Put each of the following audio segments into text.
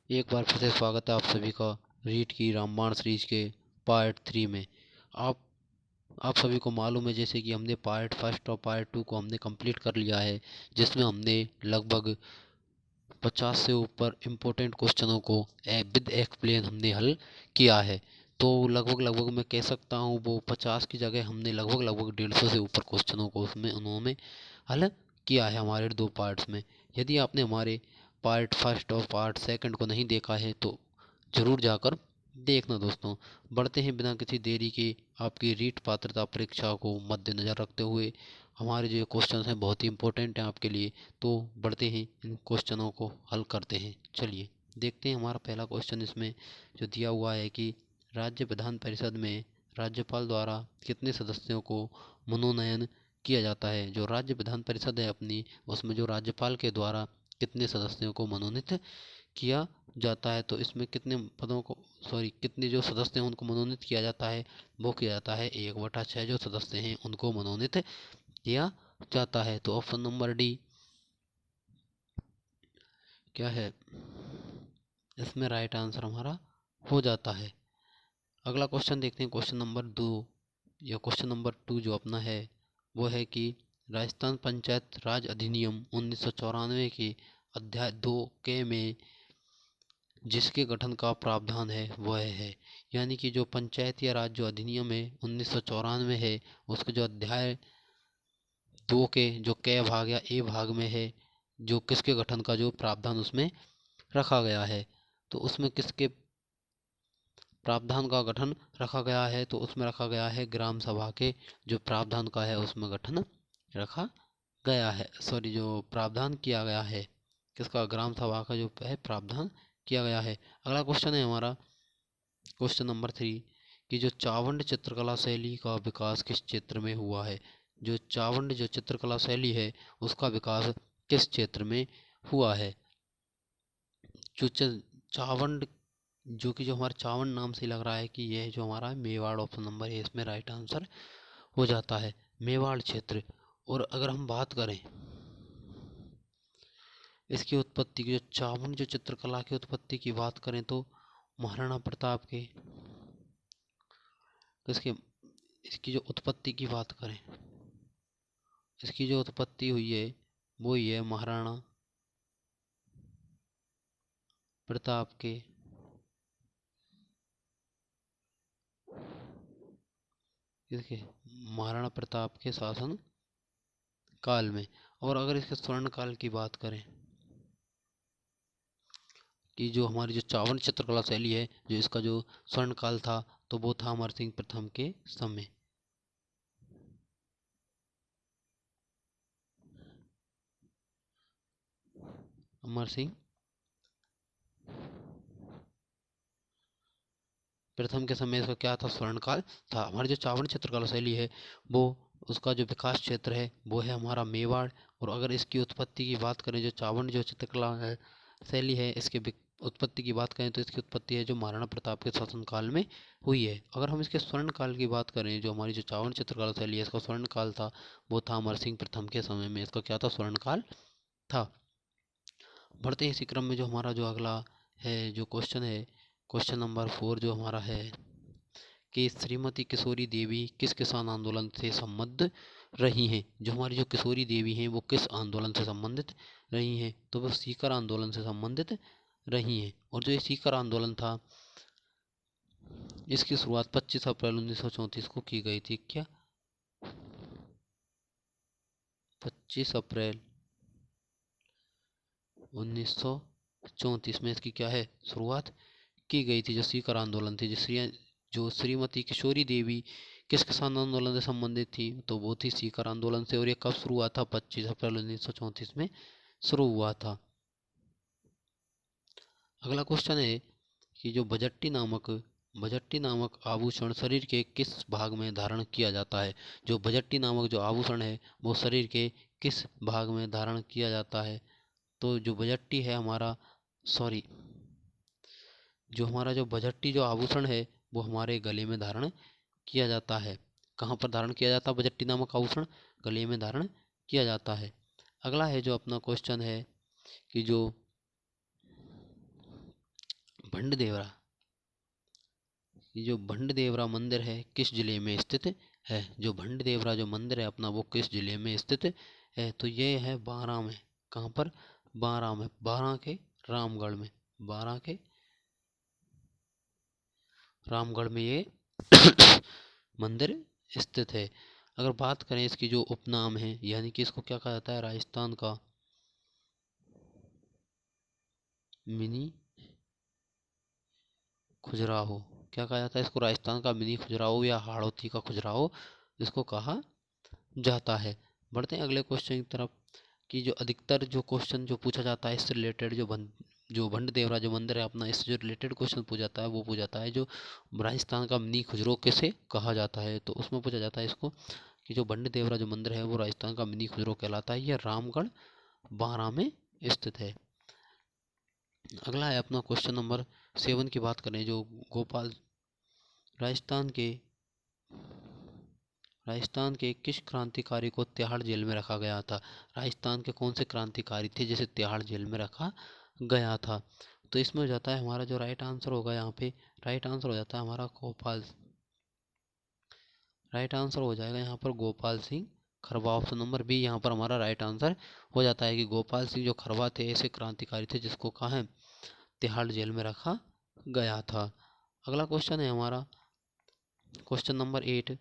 एक बार फिर से स्वागत है आप सभी का रीट की रामायण सीरीज के पार्ट 3 में। आप आप सभी को मालूम है जैसे कि हमने पार्ट फर्स्ट और पार्ट 2 को हमने कंप्लीट कर लिया है, जिसमें हमने लगभग 50 से ऊपर इम्पोर्टेंट क्वेश्चनों को विद एक्सप्लेन हमने हल किया है। तो लगभग लगभग मैं कह सकता हूँ वो 50 की जगह हमने लगभग लगभग 150 से ऊपर क्वेश्चनों को उसमें उन्होंने हल किया है हमारे 2 पार्ट्स में। यदि आपने हमारे पार्ट फर्स्ट और पार्ट सेकंड को नहीं देखा है तो ज़रूर जाकर देखना दोस्तों। बढ़ते हैं बिना किसी देरी के आपकी रीट पात्रता परीक्षा को मद्देनज़र रखते हुए। हमारे जो क्वेश्चन हैं बहुत ही इंपॉर्टेंट हैं आपके लिए, तो बढ़ते हैं इन क्वेश्चनों को हल करते हैं। चलिए देखते हैं हमारा पहला क्वेश्चन इसमें जो दिया हुआ है कि राज्य विधान परिषद में राज्यपाल द्वारा कितने सदस्यों को मनोनयन किया जाता है। जो राज्य विधान परिषद है अपनी, उसमें जो राज्यपाल के द्वारा कितने सदस्यों को मनोनीत किया जाता है, तो इसमें कितने पदों को कितने जो सदस्य हैं उनको मनोनीत किया जाता है, वो किया जाता है 1/6 जो सदस्य हैं उनको मनोनीत किया जाता है। तो ऑप्शन नंबर डी क्या है, इसमें राइट आंसर हमारा हो जाता है। अगला क्वेश्चन देखते हैं, क्वेश्चन नंबर 2 या क्वेश्चन नंबर 2 जो अपना है वो है कि राजस्थान पंचायत राज अधिनियम 1994 के अध्याय 2 के में जिसके गठन का प्रावधान है वह है, यानी कि जो पंचायत या राज जो अधिनियम है 1994 है, उसके जो अध्याय 2 के जो क भाग या ए भाग में है, जो किसके गठन का जो प्रावधान उसमें रखा गया है, तो उसमें किसके प्रावधान का गठन रखा गया है, तो उसमें रखा गया है ग्राम सभा के जो प्रावधान का है उसमें गठन रखा गया है। जो प्रावधान किया गया है किसका, ग्राम सभा का जो है प्रावधान किया गया है। अगला क्वेश्चन है हमारा क्वेश्चन नंबर 3 कि जो चावंड चित्रकला शैली का विकास किस क्षेत्र में हुआ है। जो चावंड जो चित्रकला शैली है उसका विकास किस क्षेत्र में हुआ है। जो चावंड जो कि जो हमारे चावंड नाम से लग रहा है कि यह जो हमारा मेवाड़ ऑप्शन नंबर है इसमें राइट आंसर हो जाता है, मेवाड़ क्षेत्र। और अगर हम बात करें इसकी उत्पत्ति की, जो चावंड जो चित्रकला की उत्पत्ति की बात करें तो महाराणा प्रताप के इसके इसकी जो उत्पत्ति की बात करें, इसकी जो उत्पत्ति हुई है वो ही है महाराणा प्रताप के इसके महाराणा प्रताप के शासन काल में। और अगर इसके स्वर्ण काल की बात करें कि जो हमारी जो चावंड चित्रकला शैली है जो इसका जो स्वर्ण काल था तो वो था अमर सिंह प्रथम के समय। अमर सिंह प्रथम के समय इसका क्या था, स्वर्ण काल था। हमारी जो चावंड चित्रकला शैली है वो उसका जो विकास क्षेत्र है वो है हमारा मेवाड़। और अगर इसकी उत्पत्ति की बात करें, जो चावंड जो चित्रकला है शैली है इसके उत्पत्ति की बात करें तो इसकी उत्पत्ति है जो महाराणा प्रताप के शासनकाल में हुई है। अगर हम इसके स्वर्ण काल की बात करें, जो हमारी जो चावंड चित्रकला शैली है इसका स्वर्ण काल था वो था अमर सिंह प्रथम के समय में, इसका क्या था, स्वर्ण काल था। बढ़ते हैं इसी क्रम में, जो हमारा जो अगला है जो क्वेश्चन है क्वेश्चन नंबर 4 जो हमारा है कि श्रीमती किशोरी देवी किस किसान आंदोलन से संबद्ध रही हैं। जो हमारी जो किशोरी देवी हैं वो किस आंदोलन से संबंधित रही हैं, तो वो सीकर आंदोलन से संबंधित रही हैं। और जो ये सीकर आंदोलन था इसकी शुरुआत 25 अप्रैल 1934 को की गई थी। क्या 25 अप्रैल 1934 में इसकी क्या है शुरुआत की गई थी, जो सीकर आंदोलन थी। जो श्रीमती किशोरी देवी किस किसान आंदोलन से संबंधित थी, तो वो थी सीकर आंदोलन से। और ये कब शुरू हुआ था, 25 अप्रैल 1934 में शुरू हुआ था। अगला क्वेश्चन है कि जो बजट्टी नामक आभूषण शरीर के किस भाग में धारण किया जाता है। जो बजट्टी नामक जो आभूषण है वो शरीर के किस भाग में धारण किया जाता है, तो जो बजट्टी है हमारा सॉरी जो हमारा जो बजट्टी जो आभूषण है वो हमारे गले में धारण किया जाता है। कहाँ पर धारण किया जाता है बजट्टी नामक आभूषण, गले में धारण किया जाता है। अगला है जो अपना क्वेश्चन है कि जो भंडदेवरा, ये जो भंडदेवरा मंदिर है किस जिले में स्थित है? जो भंडदेवरा जो मंदिर है अपना वो किस जिले में स्थित है? तो ये है बारां में। कहाँ पर? बारां में, बारां के रामगढ़ में, बारां के रामगढ़ में ये मंदिर स्थित है। अगर बात करें इसकी जो उपनाम है, यानी कि इसको क्या कहा जाता है? राजस्थान का मिनी खजुराहो। क्या कहा जाता है इसको? राजस्थान का मिनी खजुराहो या हाड़ौती का खजुराहो इसको कहा जाता है। बढ़ते हैं अगले क्वेश्चन की तरफ कि जो अधिकतर जो क्वेश्चन जो पूछा जाता है इससे रिलेटेड, जो भंडदेवरा जो मंदिर है अपना, इससे जो रिलेटेड क्वेश्चन पूछा जाता है वो पूछा जाता है जो राजस्थान का मिनी खजुराहो किसे कहा जाता है? तो उसमें पूछा जाता है इसको कि जो भंडदेवरा जो मंदिर है वो राजस्थान का मिनी खजुराहो कहलाता है। यह रामगढ़ बारां में स्थित है। अगला है अपना क्वेश्चन नंबर 7 की बात करें जो गोपाल राजस्थान के किस क्रांतिकारी को तिहाड़ जेल में रखा गया था? राजस्थान के कौन से क्रांतिकारी थे जिसे तिहाड़ जेल में रखा गया था? तो इसमें हो जाता है हमारा जो राइट आंसर होगा यहाँ पे, राइट आंसर हो जाता है हमारा राइट आंसर हो जाएगा यहाँ पर Gopal Singh Kharba. Option number B यहाँ पर हमारा राइट आंसर हो जाता है कि गोपाल सिंह जो खरबा थे ऐसे क्रांतिकारी थे जिसको कहाँ है? तिहाड़ जेल में रखा गया था। अगला क्वेश्चन है हमारा क्वेश्चन नंबर 8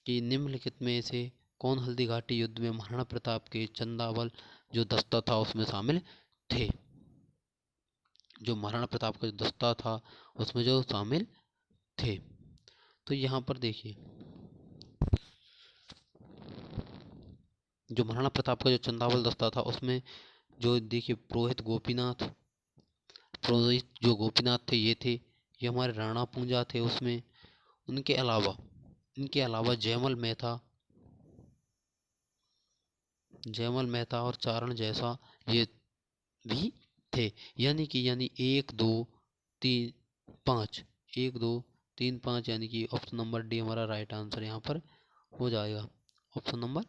कि निम्नलिखित में से कौन हल्दी घाटी युद्ध में महाराणा प्रताप के चंदावल जो दस्ता था उसमें शामिल थे? जो महाराणा प्रताप का जो दस्ता था उसमें जो शामिल थे। तो यहाँ पर देखिए जो महाराणा प्रताप का जो चंदावल दस्ता था उसमें जो देखिए पुरोहित जो गोपीनाथ थे ये थे, ये हमारे राणा पूंजा थे उसमें। उनके अलावा जयमल मेहता और चारण जैसा ये भी थे। यानी 1 2 3 5 यानी कि ऑप्शन नंबर डी हमारा राइट आंसर यहाँ पर हो जाएगा। Option number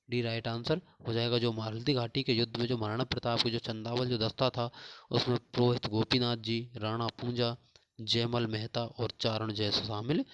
D right answer हो जाएगा। जो हल्दी घाटी के युद्ध में जो महाराणा प्रताप के जो चंदावल जो दस्ता था उसमें पुरोहित गोपीनाथ जी, राणा पूंजा, जयमल मेहता और चारण जैसे शामिल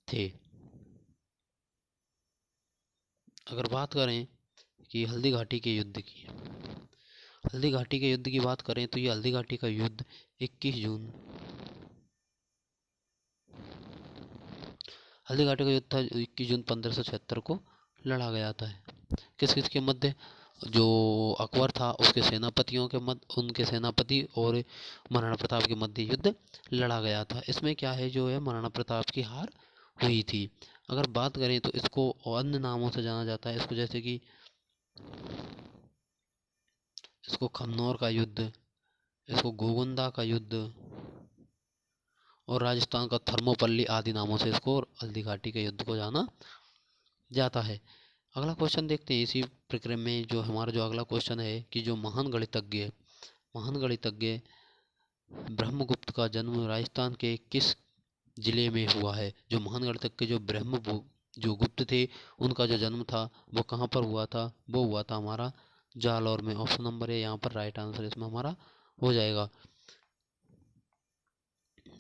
थे। अगर बात करें कि हल्दी घाटी के युद्ध की बात करें तो ये हल्दी घाटी का युद्ध 21 जून हल्दी घाटी का युद्ध था 21 जून 1576 को लड़ा गया था। किस किस के मध्य? जो अकबर था उसके सेनापतियों के मध्य, उनके सेनापति और महाराणा प्रताप के मध्य युद्ध लड़ा गया था। इसमें क्या है जो है महाराणा प्रताप की हार हुई थी। अगर बात करें तो इसको अन्य नामों से जाना जाता है इसको, जैसे कि इसको खन्नौर का युद्ध, इसको गोगुंदा का युद्ध और राजस्थान का थर्मोपल्ली आदि नामों से इसको हल्दी घाटी के युद्ध को जाना जाता है। अगला क्वेश्चन देखते हैं इसी प्रक्रम में। जो हमारा जो अगला क्वेश्चन है कि जो महान गणितज्ञ ब्रह्मगुप्त का जन्म राजस्थान के किस जिले में हुआ है? जो महान गणितज्ञ जो गुप्त थे उनका जो जन्म था वो कहाँ पर हुआ था? वो हुआ था हमारा जालौर में। ऑप्शन नंबर ए यहाँ पर राइट आंसर इसमें हमारा हो जाएगा।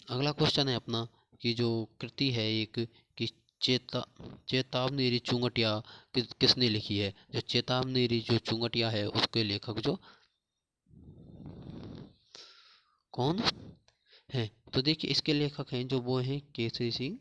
अगला क्वेश्चन है अपना कि जो कृति है एक कि चेतावनी चुंगटिया किसने लिखी है? जो चेतावनी जो चुंगटिया है उसके लेखक जो कौन है? तो देखिए इसके लेखक हैं जो वो हैं Kesari Singh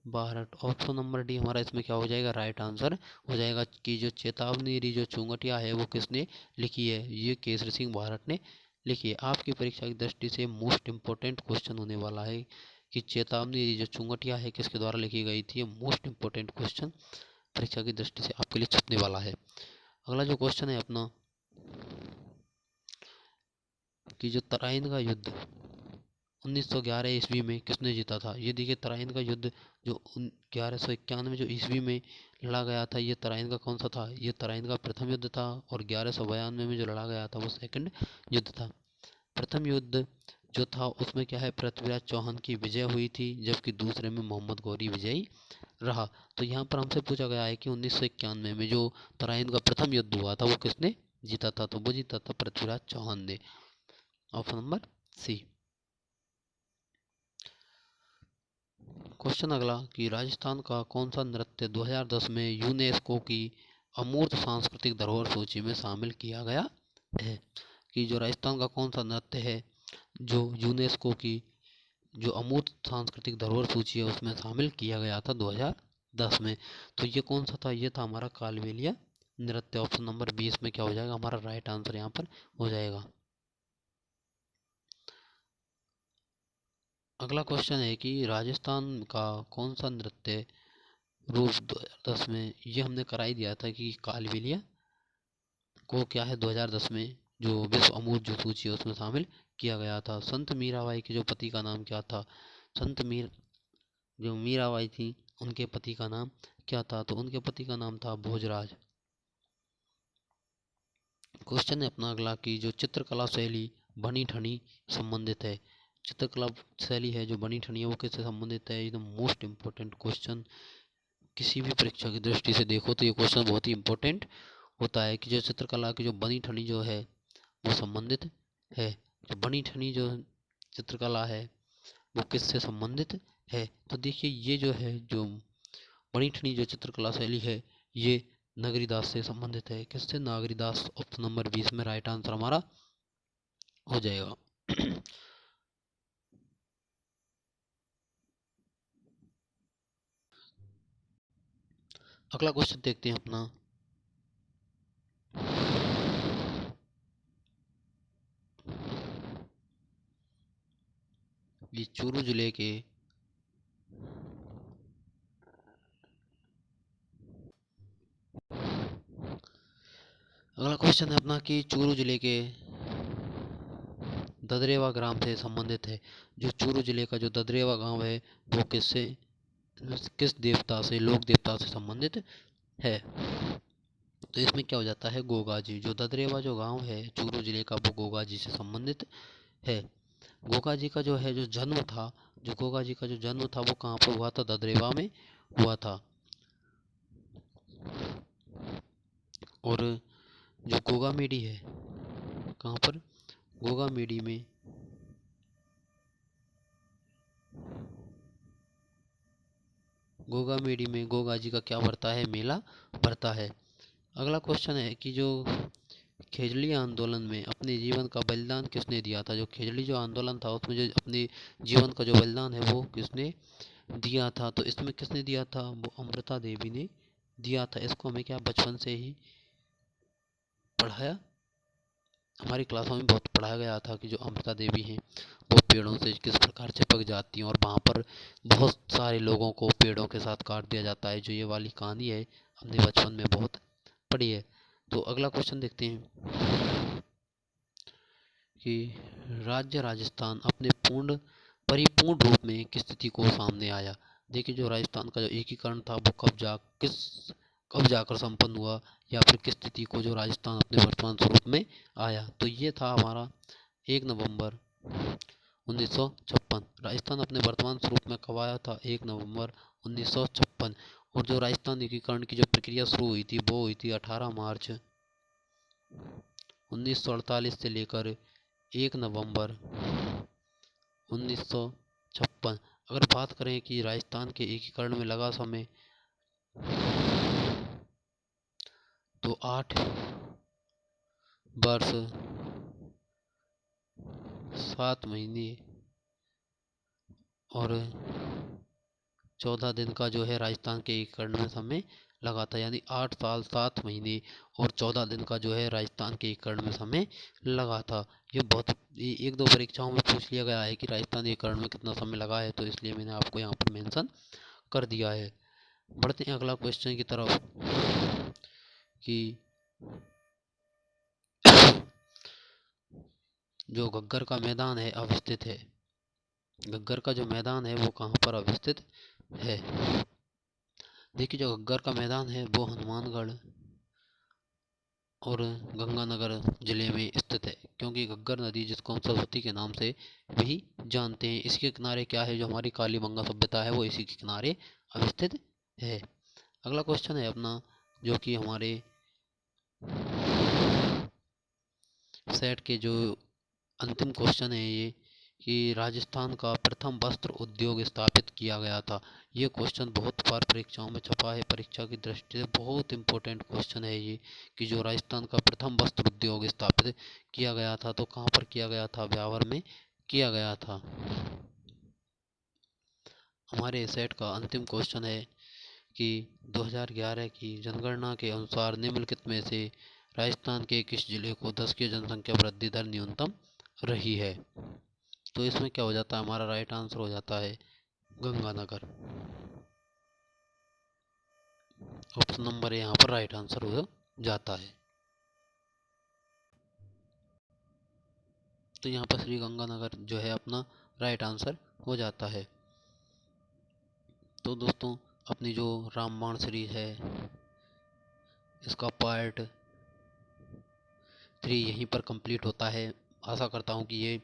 Barhat. Option number D हमारा इसमें क्या हो जाएगा? राइट आंसर हो जाएगा कि जो चेतावनी जो चुंगटिया है वो किसने लिखी है? ये केसरी सिंह बारट ने लिखी है। आपकी परीक्षा की दृष्टि से मोस्ट इम्पोर्टेंट क्वेश्चन होने वाला है कि चेतावनी जो चुंगटिया है किसके द्वारा लिखी गई थी। मोस्ट इम्पोर्टेंट क्वेश्चन परीक्षा की दृष्टि से आपके लिए छपने वाला है। अगला जो क्वेश्चन है अपना कि जो तराइन का युद्ध 1911 ईस्वी में किसने जीता था? ये देखिए तराइन का युद्ध जो 1191 जो ईस्वी में लड़ा गया था, ये तराइन का कौन सा था? ये तराइन का प्रथम युद्ध था। और 1192 में जो लड़ा गया था वो सेकंड युद्ध था। प्रथम युद्ध जो था उसमें क्या है? पृथ्वीराज चौहान की विजय हुई थी, जबकि दूसरे में मोहम्मद गौरी विजयी रहा। तो यहाँ पर हमसे पूछा गया है कि 1991 में जो तराइन का प्रथम युद्ध हुआ था वो किसने जीता था? तो वो जीता था पृथ्वीराज चौहान ने। Option number C. क्वेश्चन अगला कि राजस्थान का कौन सा नृत्य 2010 में यूनेस्को की अमूर्त सांस्कृतिक धरोहर सूची में शामिल किया गया है। कि जो राजस्थान का कौन सा नृत्य है जो यूनेस्को की जो अमूर्त सांस्कृतिक धरोहर सूची है उसमें शामिल किया गया था 2010 में। तो ये कौन सा था? ये था हमारा कालबेलिया नृत्य। ऑप्शन नंबर 20 में क्या हो जाएगा? हमारा राइट आंसर यहाँ पर हो जाएगा। अगला क्वेश्चन है कि राजस्थान का कौन सा नृत्य रूप 2010 में, ये हमने करा ही दिया था कि कालबेलिया को क्या है 2010 में जो विश्व अमूर्त जो सूची है उसमें शामिल किया गया था। संत मीराबाई के जो पति का नाम क्या था? जो मीराबाई थी उनके पति का नाम क्या था? तो उनके पति का नाम था भोजराज। क्वेश्चन है अपना अगला कि जो चित्रकला शैली बनी ठनी संबंधित है। चित्रकला शैली है जो बनी ठनी है वो किससे संबंधित है? एकदम मोस्ट इम्पोर्टेंट क्वेश्चन किसी भी परीक्षा की दृष्टि से देखो तो ये क्वेश्चन बहुत ही इम्पोर्टेंट होता है कि जो चित्रकला की जो बनी ठनी जो है वो संबंधित है। जो बनी ठनी जो चित्रकला है वो किससे संबंधित है? तो देखिए ये जो है जो बनी ठनी जो चित्रकला शैली है ये नागरीदास से संबंधित है। किससे? नागरीदास। ऑप्शन नंबर 20 में राइट आंसर हमारा हो जाएगा। अगला क्वेश्चन देखते हैं अपना। ये चूरू जिले के अगला क्वेश्चन है अपना कि चूरू जिले के ददरेवा ग्राम से संबंधित है। जो चूरू जिले का जो ददरेवा गांव है वो किस देवता से, लोक देवता से संबंधित है? तो इसमें क्या हो जाता है? गोगा जी। जो ददरेवा जो गांव है चूरू जिले का वो गोगा जी से संबंधित है। गोगा जी का जो है जो जन्म था, जो गोगा जी का जो जन्म था वो कहाँ पर हुआ था? ददरेवा में हुआ था। और जो गोगा मेडी है कहाँ पर? गोगा मेडी में गोगा जी का क्या भरता है? मेला भरता है। अगला क्वेश्चन है कि जो खेजड़ी आंदोलन में अपने जीवन का बलिदान किसने दिया था? जो खेजड़ी जो आंदोलन था उसमें जो अपने जीवन का जो बलिदान है वो किसने दिया था? तो इसमें किसने दिया था? वो अमृता देवी ने दिया था। इसको हमें क्या बचपन से ही पढ़ाया, हमारी क्लासों में बहुत पढ़ाया गया था कि जो अमृता देवी हैं वो पेड़ों से किस प्रकार चिपक जाती हैं और वहाँ पर बहुत सारे लोगों को पेड़ों के साथ काट दिया जाता है। जो ये वाली कहानी है हमने बचपन में बहुत पढ़ी है। तो अगला क्वेश्चन देखते हैं कि राज्य राजस्थान अपने परिपूर्ण रूप में किस स्थिति को सामने आया? देखिए जो राजस्थान का जो एकीकरण था वो कब जाकर संपन्न हुआ, या फिर किस स्थिति को जो राजस्थान अपने वर्तमान स्वरूप में आया? तो ये था हमारा 1 नवंबर 1956। राजस्थान अपने वर्तमान स्वरूप में कब आया था? 1 नवंबर 1956। और जो राजस्थान एकीकरण की जो प्रक्रिया शुरू हुई थी वो हुई थी 18 मार्च 1948 से लेकर 1 नवंबर 1956। अगर बात करें कि राजस्थान के एकीकरण में लगा समय तो 8 वर्ष 7 महीने और 14 दिन का जो है राजस्थान के एकीकरण में समय लगा था। यानी 8 साल 7 महीने और 14 दिन का जो है राजस्थान के एकीकरण में समय लगा था। ये बहुत एक दो परीक्षाओं में पूछ लिया गया है कि राजस्थान एकीकरण में कितना समय लगा है, तो इसलिए मैंने आपको यहाँ पर मेंशन कर दिया है। बढ़ते हैं अगला क्वेश्चन की तरफ कि जो घग्गर का मैदान है अवस्थित है, घग्गर का जो मैदान है वो कहाँ पर अवस्थित है? देखिए जो घग्गर का मैदान है वो हनुमानगढ़ और गंगानगर जिले में स्थित है, क्योंकि घग्गर नदी जिसको हम सरस्वती के नाम से भी जानते हैं, इसके किनारे क्या है? जो हमारी कालीबंगा सभ्यता है वो इसी के किनारे अवस्थित है। अगला क्वेश्चन है अपना जो कि हमारे सेट के जो अंतिम क्वेश्चन है ये कि राजस्थान का प्रथम वस्त्र उद्योग स्थापित किया गया था। ये क्वेश्चन बहुत बार परीक्षाओं में छपा है, परीक्षा की दृष्टि से बहुत इंपॉर्टेंट क्वेश्चन है ये, कि जो राजस्थान का प्रथम वस्त्र उद्योग स्थापित किया गया था, तो कहाँ पर किया गया था? ब्यावर में किया गया था। हमारे सेट का अंतिम क्वेश्चन है कि 2011 की जनगणना के अनुसार निम्नलिखित में से राजस्थान के किस जिले को 10 की जनसंख्या वृद्धि दर न्यूनतम रही है? तो इसमें क्या हो जाता है? हमारा राइट आंसर हो जाता है गंगानगर। ऑप्शन नंबर यहाँ पर राइट आंसर हो जाता है। तो यहाँ पर श्री गंगानगर जो है अपना राइट आंसर हो जाता है। तो दोस्तों, अपनी जो रामबाण सीरीज है इसका पार्ट 3 यहीं पर कंप्लीट होता है। आशा करता हूँ कि ये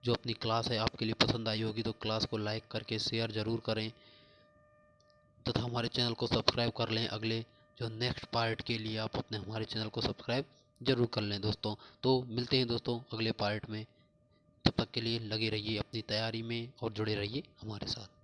जो अपनी क्लास है आपके लिए पसंद आई होगी, तो क्लास को लाइक करके शेयर ज़रूर करें तथा हमारे चैनल को सब्सक्राइब कर लें। अगले जो नेक्स्ट पार्ट के लिए आप अपने हमारे चैनल को सब्सक्राइब ज़रूर कर लें दोस्तों। तो मिलते हैं दोस्तों अगले पार्ट में। तब तक के लिए लगे रहिए अपनी तैयारी में और जुड़े रहिए हमारे साथ।